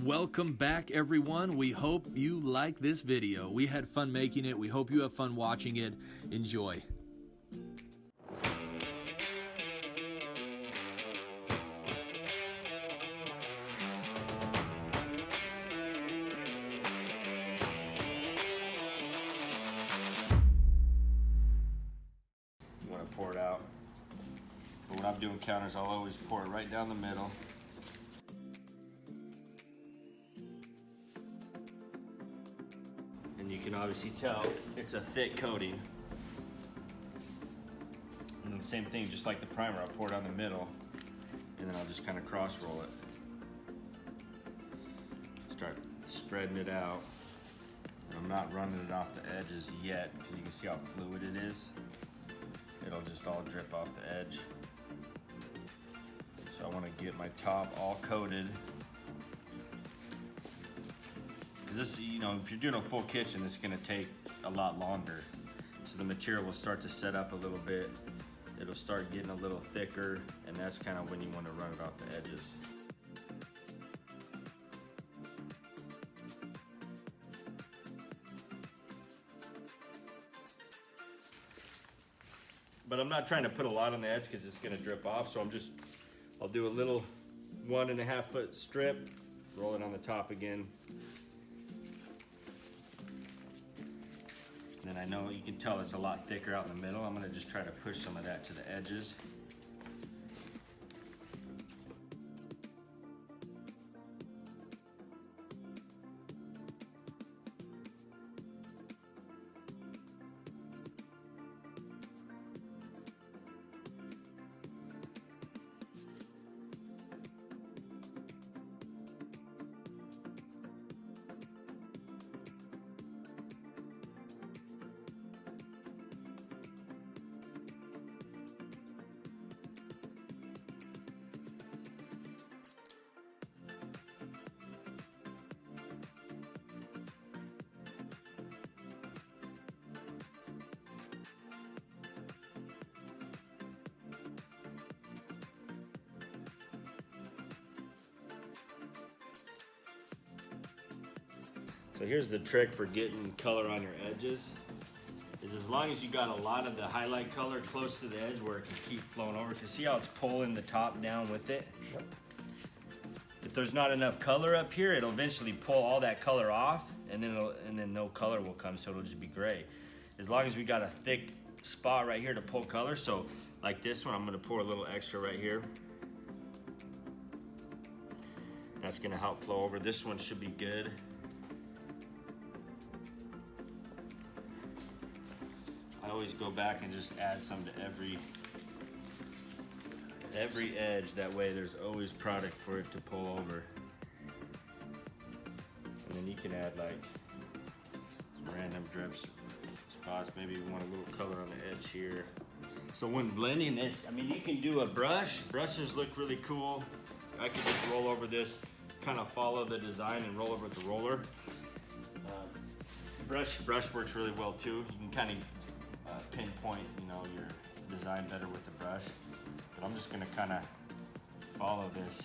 Welcome back, everyone. We hope you like this video. We had fun making it. We hope you have fun watching it. Enjoy. You want to pour it out. But when I'm doing counters, I'll always pour it right down the middle. And you can obviously tell it's a thick coating. And the same thing, just like the primer, I'll pour it down the middle and then I'll just kind of cross roll it. Start spreading it out. And I'm not running it off the edges yet because you can see how fluid it is. It'll just all drip off the edge. So I want to get my top all coated. This, you know, if you're doing a full kitchen, it's going to take a lot longer. So the material will start to set up a little bit. It'll start getting a little thicker, and that's kind of when you want to run it off the edges. But I'm not trying to put a lot on the edge because it's going to drip off. So I'll do a little 1.5 foot strip, roll it on the top again. And then I know you can tell it's a lot thicker out in the middle. I'm gonna just try to push some of that to the edges. So here's the trick for getting color on your edges, is as long as you got a lot of the highlight color close to the edge where it can keep flowing over, because see how it's pulling the top down with it? Yep. If there's not enough color up here, it'll eventually pull all that color off, and then no color will come, so it'll just be gray. As long as we got a thick spot right here to pull color, so like this one, I'm gonna pour a little extra right here. That's gonna help flow over. This one should be good. I always go back and just add some to every edge. That way there's always product for it to pull over. And then you can add like some random drips, spots. Maybe you want a little color on the edge here. So when blending this, I mean, you can do a brush. Brushes look really cool. I could just roll over this, kind of follow the design and roll over with the roller. Brush works really well too. You can kind of pinpoint, you know, your design better with the brush. But I'm just gonna kind of follow this.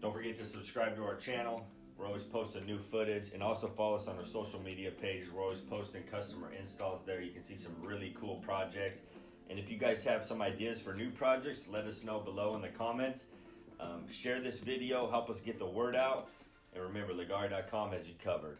Don't forget to subscribe to our channel. We're always posting new footage, and also follow us on our social media pages. We're always posting customer installs there. You can see some really cool projects. And if you guys have some ideas for new projects, let us know below in the comments. Share this video, help us get the word out. And remember, Leggari.com has you covered.